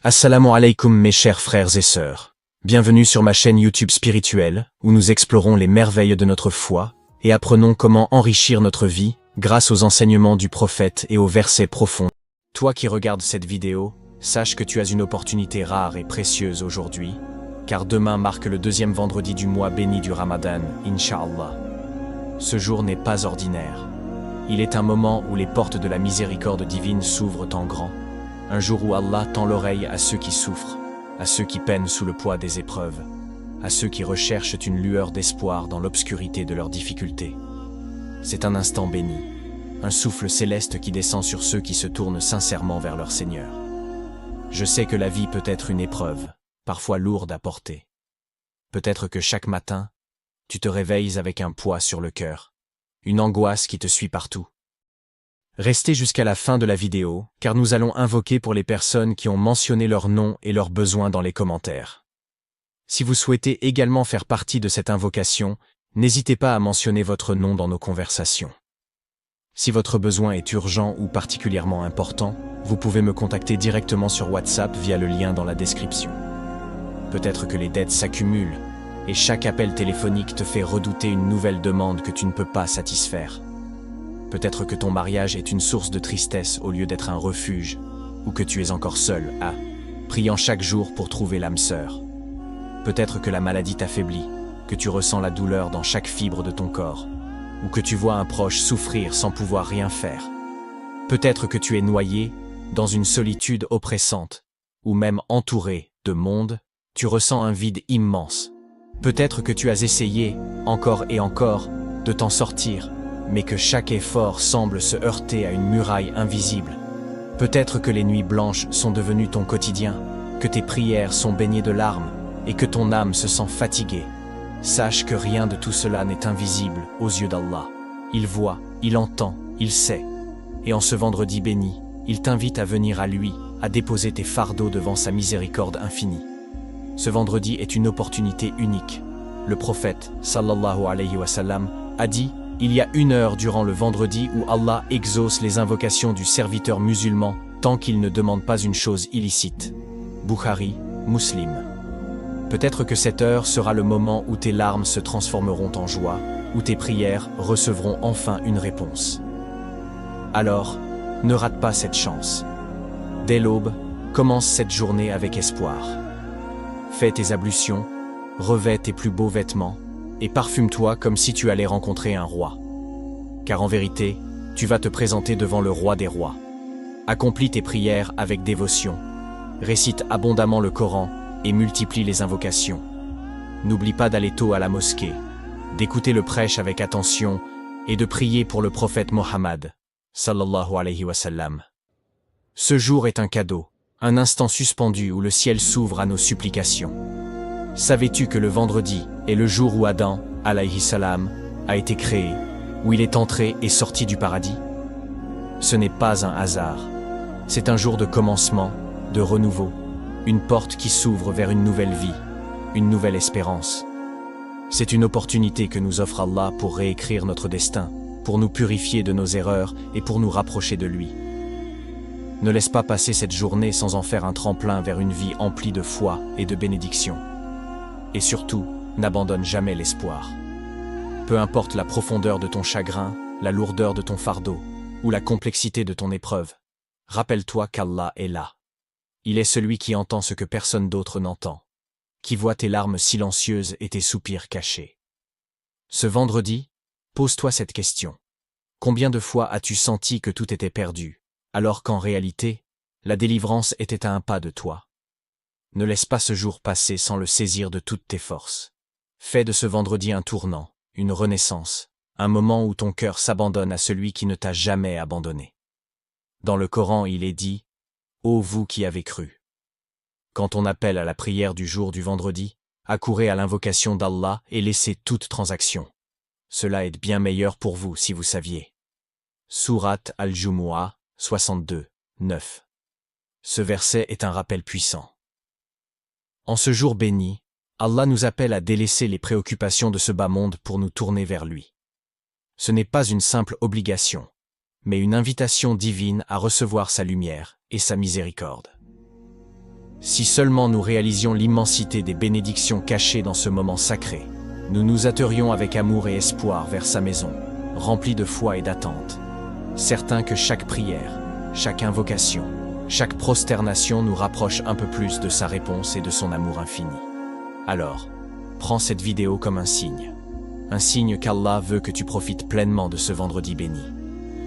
Assalamu alaikum mes chers frères et sœurs. Bienvenue sur ma chaîne YouTube spirituelle, où nous explorons les merveilles de notre foi et apprenons comment enrichir notre vie grâce aux enseignements du prophète et aux versets profonds. Toi qui regardes cette vidéo, sache que tu as une opportunité rare et précieuse aujourd'hui, car demain marque le deuxième vendredi du mois béni du Ramadan, Inch'Allah. Ce jour n'est pas ordinaire. Il est un moment où les portes de la miséricorde divine s'ouvrent en grand. Un jour où Allah tend l'oreille à ceux qui souffrent, à ceux qui peinent sous le poids des épreuves, à ceux qui recherchent une lueur d'espoir dans l'obscurité de leurs difficultés. C'est un instant béni, un souffle céleste qui descend sur ceux qui se tournent sincèrement vers leur Seigneur. Je sais que la vie peut être une épreuve, parfois lourde à porter. Peut-être que chaque matin, tu te réveilles avec un poids sur le cœur, une angoisse qui te suit partout. Restez jusqu'à la fin de la vidéo, car nous allons invoquer pour les personnes qui ont mentionné leur nom et leurs besoins dans les commentaires. Si vous souhaitez également faire partie de cette invocation, n'hésitez pas à mentionner votre nom dans nos conversations. Si votre besoin est urgent ou particulièrement important, vous pouvez me contacter directement sur WhatsApp via le lien dans la description. Peut-être que les dettes s'accumulent, et chaque appel téléphonique te fait redouter une nouvelle demande que tu ne peux pas satisfaire. Peut-être que ton mariage est une source de tristesse au lieu d'être un refuge, ou que tu es encore seul, priant chaque jour pour trouver l'âme sœur. Peut-être que la maladie t'affaiblit, que tu ressens la douleur dans chaque fibre de ton corps, ou que tu vois un proche souffrir sans pouvoir rien faire. Peut-être que tu es noyé dans une solitude oppressante, ou même entouré de monde, tu ressens un vide immense. Peut-être que tu as essayé, encore et encore, de t'en sortir, mais que chaque effort semble se heurter à une muraille invisible. Peut-être que les nuits blanches sont devenues ton quotidien, que tes prières sont baignées de larmes et que ton âme se sent fatiguée. Sache que rien de tout cela n'est invisible aux yeux d'Allah. Il voit, il entend, il sait. Et en ce vendredi béni, il t'invite à venir à lui, à déposer tes fardeaux devant sa miséricorde infinie. Ce vendredi est une opportunité unique. Le prophète, sallallahu alayhi wa sallam, a dit: il y a une heure durant le vendredi où Allah exauce les invocations du serviteur musulman tant qu'il ne demande pas une chose illicite. Bukhari, Muslim. Peut-être que cette heure sera le moment où tes larmes se transformeront en joie, où tes prières recevront enfin une réponse. Alors, ne rate pas cette chance. Dès l'aube, commence cette journée avec espoir. Fais tes ablutions, revêt tes plus beaux vêtements, et parfume-toi comme si tu allais rencontrer un roi. Car en vérité, tu vas te présenter devant le roi des rois. Accomplis tes prières avec dévotion. Récite abondamment le Coran et multiplie les invocations. N'oublie pas d'aller tôt à la mosquée, d'écouter le prêche avec attention et de prier pour le prophète Mohammed, sallallahu alayhi wa sallam. Ce jour est un cadeau, un instant suspendu où le ciel s'ouvre à nos supplications. Savais-tu que le vendredi est le jour où Adam, alayhi salam, a été créé, où il est entré et sorti du paradis? Ce n'est pas un hasard. C'est un jour de commencement, de renouveau, une porte qui s'ouvre vers une nouvelle vie, une nouvelle espérance. C'est une opportunité que nous offre Allah pour réécrire notre destin, pour nous purifier de nos erreurs et pour nous rapprocher de lui. Ne laisse pas passer cette journée sans en faire un tremplin vers une vie emplie de foi et de bénédictions. Et surtout, n'abandonne jamais l'espoir. Peu importe la profondeur de ton chagrin, la lourdeur de ton fardeau, ou la complexité de ton épreuve, rappelle-toi qu'Allah est là. Il est celui qui entend ce que personne d'autre n'entend, qui voit tes larmes silencieuses et tes soupirs cachés. Ce vendredi, pose-toi cette question. Combien de fois as-tu senti que tout était perdu, alors qu'en réalité, la délivrance était à un pas de toi? Ne laisse pas ce jour passer sans le saisir de toutes tes forces. Fais de ce vendredi un tournant, une renaissance, un moment où ton cœur s'abandonne à celui qui ne t'a jamais abandonné. Dans le Coran, il est dit: ô vous qui avez cru. Quand on appelle à la prière du jour du vendredi, accourez à l'invocation d'Allah et laissez toute transaction. Cela est bien meilleur pour vous si vous saviez. Sourate Al-Jumu'ah, 62, 9. Ce verset est un rappel puissant. En ce jour béni, Allah nous appelle à délaisser les préoccupations de ce bas monde pour nous tourner vers lui. Ce n'est pas une simple obligation, mais une invitation divine à recevoir sa lumière et sa miséricorde. Si seulement nous réalisions l'immensité des bénédictions cachées dans ce moment sacré, nous nous hâterions avec amour et espoir vers sa maison, remplis de foi et d'attente, certains que chaque prière, chaque invocation, chaque prosternation nous rapproche un peu plus de sa réponse et de son amour infini. Alors, prends cette vidéo comme un signe qu'Allah veut que tu profites pleinement de ce vendredi béni,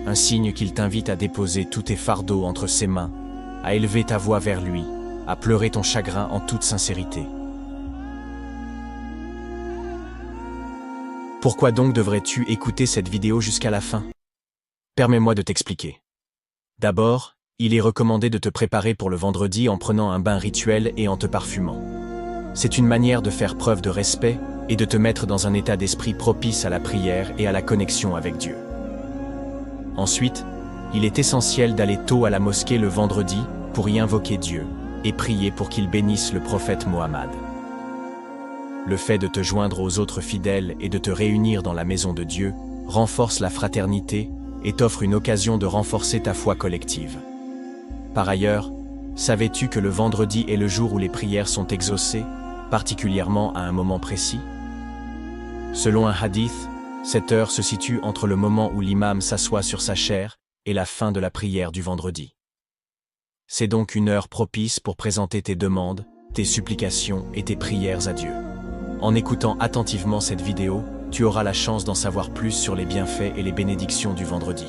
un signe qu'il t'invite à déposer tous tes fardeaux entre ses mains, à élever ta voix vers lui, à pleurer ton chagrin en toute sincérité. Pourquoi donc devrais-tu écouter cette vidéo jusqu'à la fin? Permets-moi de t'expliquer. D'abord, il est recommandé de te préparer pour le vendredi en prenant un bain rituel et en te parfumant. C'est une manière de faire preuve de respect et de te mettre dans un état d'esprit propice à la prière et à la connexion avec Dieu. Ensuite, il est essentiel d'aller tôt à la mosquée le vendredi pour y invoquer Dieu et prier pour qu'il bénisse le prophète Mohammed. Le fait de te joindre aux autres fidèles et de te réunir dans la maison de Dieu renforce la fraternité et t'offre une occasion de renforcer ta foi collective. Par ailleurs, savais-tu que le vendredi est le jour où les prières sont exaucées, particulièrement à un moment précis? Selon un hadith, cette heure se situe entre le moment où l'imam s'assoit sur sa chaire et la fin de la prière du vendredi. C'est donc une heure propice pour présenter tes demandes, tes supplications et tes prières à Dieu. En écoutant attentivement cette vidéo, tu auras la chance d'en savoir plus sur les bienfaits et les bénédictions du vendredi.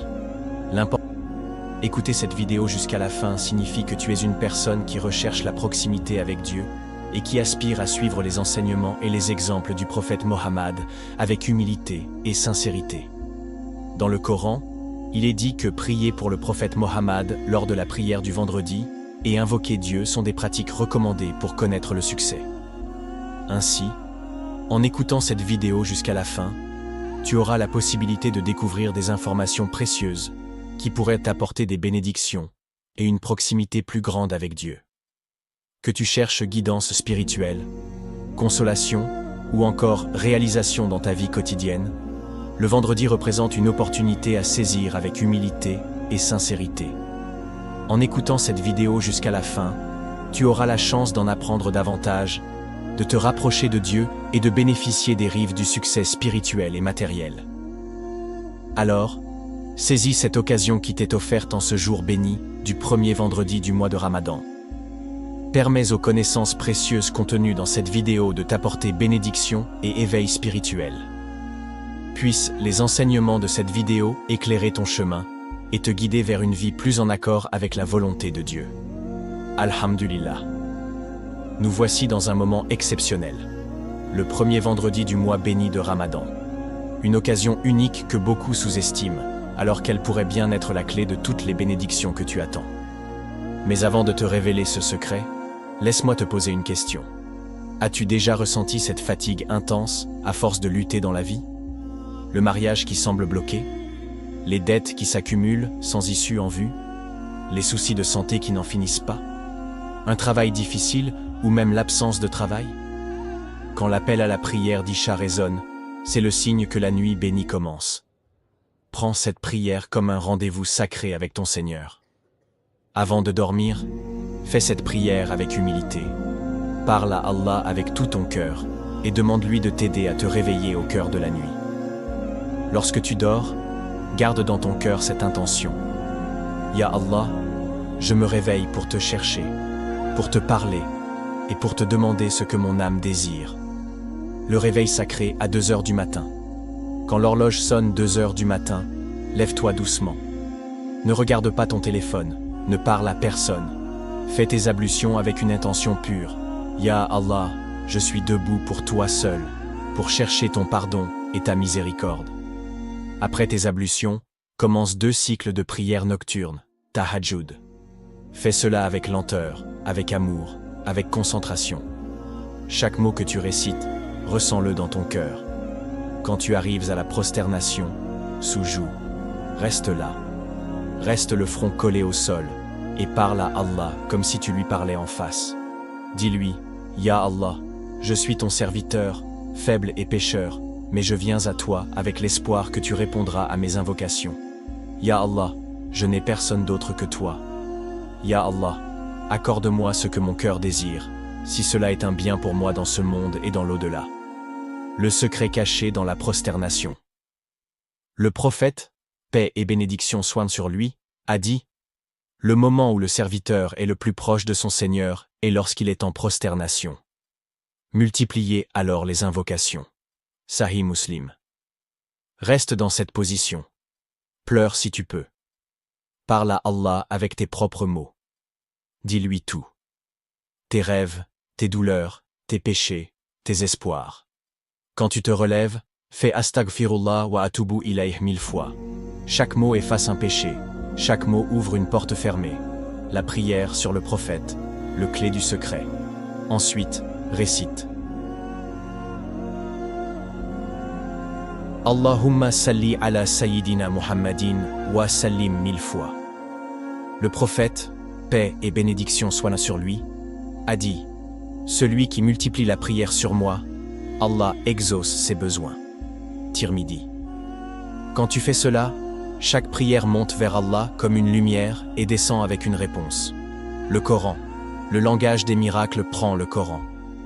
Écouter cette vidéo jusqu'à la fin signifie que tu es une personne qui recherche la proximité avec Dieu et qui aspire à suivre les enseignements et les exemples du prophète Mohammed avec humilité et sincérité. Dans le Coran, il est dit que prier pour le prophète Mohammed lors de la prière du vendredi et invoquer Dieu sont des pratiques recommandées pour connaître le succès. Ainsi, en écoutant cette vidéo jusqu'à la fin, tu auras la possibilité de découvrir des informations précieuses qui pourraient t'apporter des bénédictions et une proximité plus grande avec Dieu. Que tu cherches guidance spirituelle, consolation ou encore réalisation dans ta vie quotidienne, le vendredi représente une opportunité à saisir avec humilité et sincérité. En écoutant cette vidéo jusqu'à la fin, tu auras la chance d'en apprendre davantage, de te rapprocher de Dieu et de bénéficier des rives du succès spirituel et matériel. Alors, saisis cette occasion qui t'est offerte en ce jour béni du premier vendredi du mois de Ramadan. Permets aux connaissances précieuses contenues dans cette vidéo de t'apporter bénédiction et éveil spirituel. Puissent les enseignements de cette vidéo éclairer ton chemin et te guider vers une vie plus en accord avec la volonté de Dieu. Alhamdulillah. Nous voici dans un moment exceptionnel, le premier vendredi du mois béni de Ramadan. Une occasion unique que beaucoup sous-estiment, alors qu'elle pourrait bien être la clé de toutes les bénédictions que tu attends. Mais avant de te révéler ce secret, laisse-moi te poser une question. As-tu déjà ressenti cette fatigue intense à force de lutter dans la vie? Le mariage qui semble bloqué? Les dettes qui s'accumulent sans issue en vue? Les soucis de santé qui n'en finissent pas? Un travail difficile ou même l'absence de travail? Quand l'appel à la prière d'Isha résonne, c'est le signe que la nuit bénie commence. Prends cette prière comme un rendez-vous sacré avec ton Seigneur. Avant de dormir, fais cette prière avec humilité. Parle à Allah avec tout ton cœur et demande-lui de t'aider à te réveiller au cœur de la nuit. Lorsque tu dors, garde dans ton cœur cette intention. Ya Allah, je me réveille pour te chercher, pour te parler et pour te demander ce que mon âme désire. Le réveil sacré à 2 heures du matin. Quand l'horloge sonne 2 heures du matin, lève-toi doucement. Ne regarde pas ton téléphone, ne parle à personne. Fais tes ablutions avec une intention pure. Ya Allah, je suis debout pour toi seul, pour chercher ton pardon et ta miséricorde. Après tes ablutions, commence 2 cycles de prière nocturne, tahajjud. Fais cela avec lenteur, avec amour, avec concentration. Chaque mot que tu récites, ressens-le dans ton cœur. Quand tu arrives à la prosternation, soujoud, reste là. Reste le front collé au sol et parle à Allah comme si tu lui parlais en face. Dis-lui, Ya Allah, je suis ton serviteur, faible et pécheur, mais je viens à toi avec l'espoir que tu répondras à mes invocations. Ya Allah, je n'ai personne d'autre que toi. Ya Allah, accorde-moi ce que mon cœur désire, si cela est un bien pour moi dans ce monde et dans l'au-delà. Le secret caché dans la prosternation. Le prophète, paix et bénédiction soient sur lui, a dit: le moment où le serviteur est le plus proche de son Seigneur est lorsqu'il est en prosternation. Multipliez alors les invocations. Sahih Muslim. Reste dans cette position. Pleure si tu peux. Parle à Allah avec tes propres mots. Dis-lui tout. Tes rêves, tes douleurs, tes péchés, tes espoirs. Quand tu te relèves, fais Astaghfirullah wa atubu ilayh 1000 fois. Chaque mot efface un péché. Chaque mot ouvre une porte fermée. La prière sur le prophète, le clé du secret. Ensuite, récite. Allahumma salli ala Sayyidina Muhammadin wa sallim 1000 fois. Le prophète, paix et bénédiction soient sur lui, a dit: celui qui multiplie la prière sur moi, Allah exauce ses besoins. Tirmidhi. Quand tu fais cela, chaque prière monte vers Allah comme une lumière et descend avec une réponse. Le Coran, le langage des miracles, prend le Coran.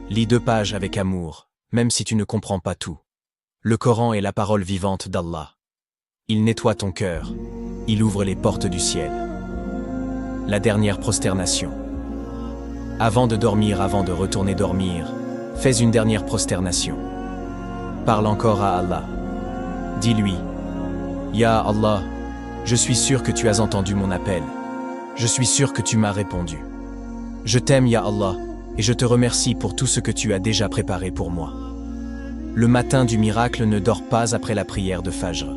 Lis 2 pages avec amour, même si tu ne comprends pas tout. Le Coran est la parole vivante d'Allah. Il nettoie ton cœur. Il ouvre les portes du ciel. La dernière prosternation. Avant de dormir, avant de retourner dormir, fais une dernière prosternation. Parle encore à Allah. Dis-lui: Ya Allah, je suis sûr que tu as entendu mon appel. Je suis sûr que tu m'as répondu. Je t'aime, Ya Allah, et je te remercie pour tout ce que tu as déjà préparé pour moi. Le matin du miracle ne dort pas après la prière de Fajr.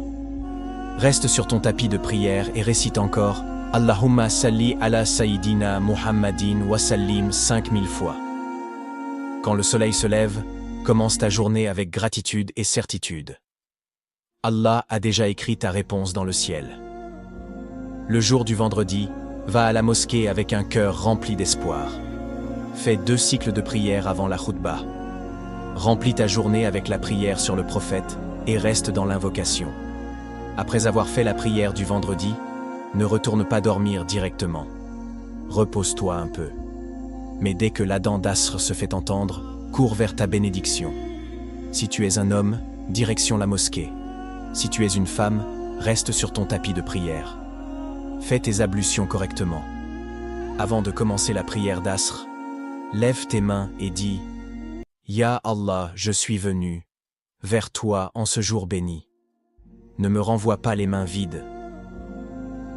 Reste sur ton tapis de prière et récite encore Allahumma salli ala Sayyidina Muhammadin wa sallim 5000 fois. Quand le soleil se lève, commence ta journée avec gratitude et certitude. Allah a déjà écrit ta réponse dans le ciel. Le jour du vendredi, va à la mosquée avec un cœur rempli d'espoir. Fais 2 cycles de prière avant la khutbah. Remplis ta journée avec la prière sur le prophète et reste dans l'invocation. Après avoir fait la prière du vendredi, ne retourne pas dormir directement. Repose-toi un peu. Mais dès que l'adhan d'Asr se fait entendre, cours vers ta bénédiction. Si tu es un homme, direction la mosquée. Si tu es une femme, reste sur ton tapis de prière. Fais tes ablutions correctement. Avant de commencer la prière d'Asr, lève tes mains et dis: Ya Allah, je suis venu vers toi en ce jour béni. Ne me renvoie pas les mains vides.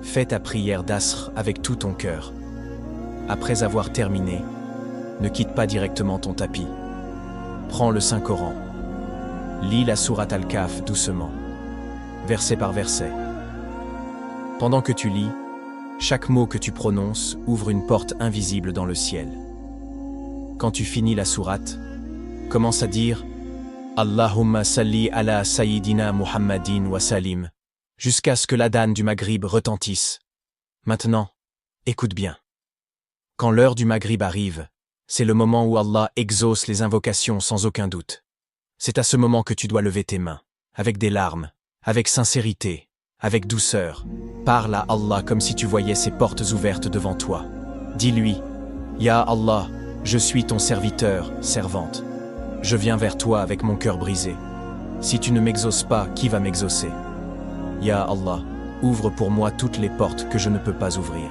Fais ta prière d'Asr avec tout ton cœur. Après avoir terminé, ne quitte pas directement ton tapis. Prends le Saint-Coran. Lis la sourate Al-Kahf doucement, verset par verset. Pendant que tu lis, chaque mot que tu prononces ouvre une porte invisible dans le ciel. Quand tu finis la sourate, commence à dire Allahumma salli ala Sayyidina Muhammadin wa salim, jusqu'à ce que l'adhan du Maghrib retentisse. Maintenant, écoute bien. Quand l'heure du Maghrib arrive, c'est le moment où Allah exauce les invocations sans aucun doute. C'est à ce moment que tu dois lever tes mains, avec des larmes, avec sincérité, avec douceur. Parle à Allah comme si tu voyais ses portes ouvertes devant toi. Dis-lui: Ya Allah, je suis ton serviteur, servante. Je viens vers toi avec mon cœur brisé. Si tu ne m'exauces pas, qui va m'exaucer? Ya Allah, ouvre pour moi toutes les portes que je ne peux pas ouvrir.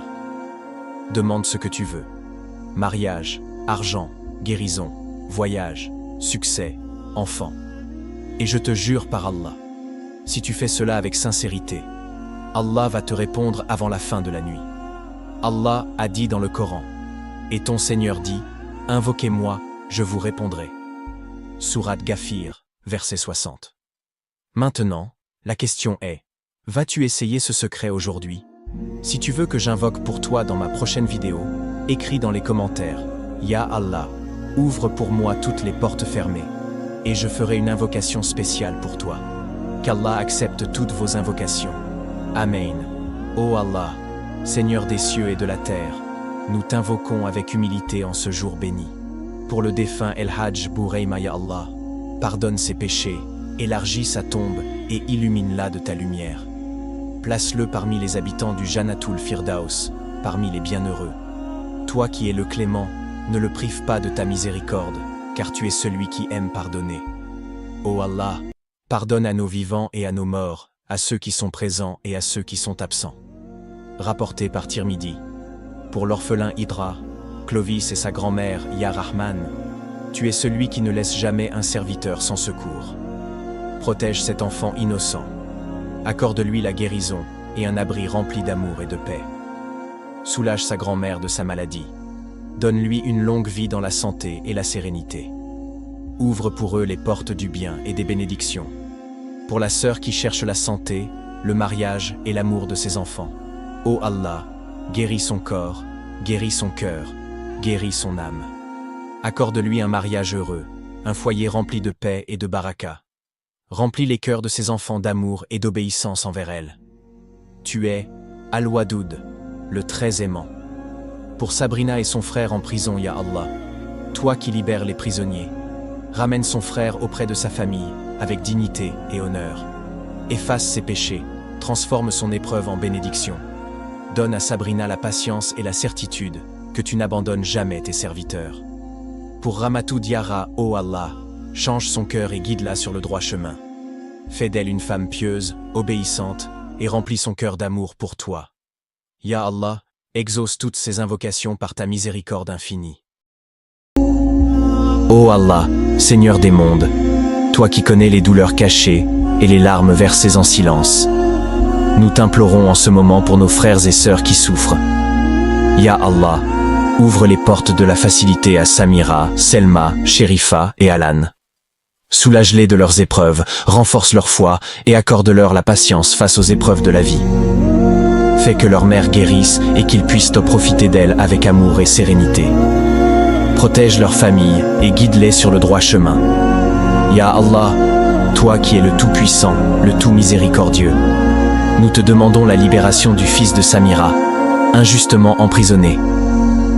Demande ce que tu veux. Mariage, argent, guérison, voyage, succès, enfant. Et je te jure par Allah, si tu fais cela avec sincérité, Allah va te répondre avant la fin de la nuit. Allah a dit dans le Coran, et ton Seigneur dit: invoquez-moi, je vous répondrai. Sourate Ghafir, verset 60. Maintenant, la question est: vas-tu essayer ce secret aujourd'hui? Si tu veux que j'invoque pour toi dans ma prochaine vidéo, écris dans les commentaires: Ya Allah, ouvre pour moi toutes les portes fermées, et je ferai une invocation spéciale pour toi. Qu'Allah accepte toutes vos invocations. Amen. Ô Allah, Seigneur des cieux et de la terre, nous t'invoquons avec humilité en ce jour béni. Pour le défunt El-Hajj Bourayma, ya Allah, pardonne ses péchés, élargis sa tombe et illumine-la de ta lumière. Place-le parmi les habitants du Jannatul Firdaus, parmi les bienheureux. toi qui es le clément, ne le prive pas de ta miséricorde, car tu es celui qui aime pardonner. Ô Allah, pardonne à nos vivants et à nos morts, à ceux qui sont présents et à ceux qui sont absents. Rapporté par Tirmidhi. Pour l'orphelin Hydra, Clovis et sa grand-mère Ya Rahman, tu es celui qui ne laisse jamais un serviteur sans secours. Protège cet enfant innocent. Accorde-lui la guérison et un abri rempli d'amour et de paix. Soulage sa grand-mère de sa maladie. Donne-lui une longue vie dans la santé et la sérénité. Ouvre pour eux les portes du bien et des bénédictions. Pour la sœur qui cherche la santé, le mariage et l'amour de ses enfants. Ô Allah, guéris son corps, guéris son cœur, guéris son âme. Accorde-lui un mariage heureux, un foyer rempli de paix et de baraka. Remplis les cœurs de ses enfants d'amour et d'obéissance envers elle. Tu es Al-Wadoud, le très aimant. Pour Sabrina et son frère en prison, Ya Allah, toi qui libères les prisonniers, ramène son frère auprès de sa famille, avec dignité et honneur. Efface ses péchés, transforme son épreuve en bénédiction. Donne à Sabrina la patience et la certitude que tu n'abandonnes jamais tes serviteurs. Pour Ramatou Diara, ô Allah, change son cœur et guide-la sur le droit chemin. Fais d'elle une femme pieuse, obéissante, et remplis son cœur d'amour pour toi. Ya Allah, exauce toutes ses invocations par ta miséricorde infinie. Ô Allah, Seigneur des mondes, toi qui connais les douleurs cachées et les larmes versées en silence, nous t'implorons en ce moment pour nos frères et sœurs qui souffrent. Ya Allah, ouvre les portes de la facilité à Samira, Selma, Sherifa et Alan. Soulage-les de leurs épreuves, renforce leur foi et accorde-leur la patience face aux épreuves de la vie. Fais que leur mère guérisse et qu'ils puissent profiter d'elle avec amour et sérénité. Protège leur famille et guide-les sur le droit chemin. Ya Allah, toi qui es le Tout-Puissant, le Tout-Miséricordieux, nous te demandons la libération du fils de Samira, injustement emprisonné.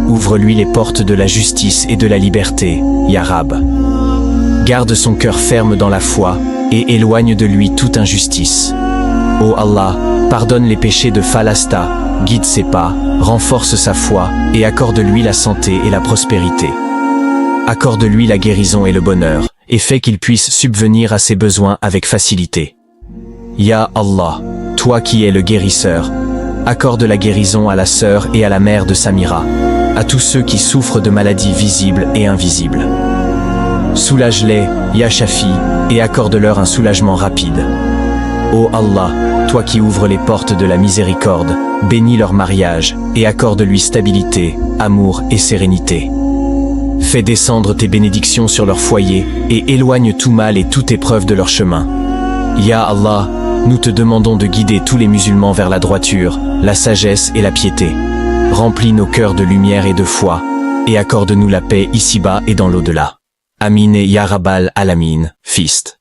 Ouvre-lui les portes de la justice et de la liberté, Ya Rab. Garde son cœur ferme dans la foi et éloigne de lui toute injustice. Ô Allah, pardonne les péchés de Falasta, guide ses pas, renforce sa foi et accorde-lui la santé et la prospérité. Accorde-lui la guérison et le bonheur, et fais qu'il puisse subvenir à ses besoins avec facilité. Ya Allah, toi qui es le guérisseur, accorde la guérison à la sœur et à la mère de Samira, à tous ceux qui souffrent de maladies visibles et invisibles. Soulage-les, Ya Shafi, et accorde-leur un soulagement rapide. Ô Allah, toi qui ouvres les portes de la miséricorde, bénis leur mariage et accorde-lui stabilité, amour et sérénité. Fais descendre tes bénédictions sur leur foyer et éloigne tout mal et toute épreuve de leur chemin. Ya Allah, nous te demandons de guider tous les musulmans vers la droiture, la sagesse et la piété. Remplis nos cœurs de lumière et de foi, et accorde-nous la paix ici-bas et dans l'au-delà. Amin et Ya Rabbal Alamin, Fist.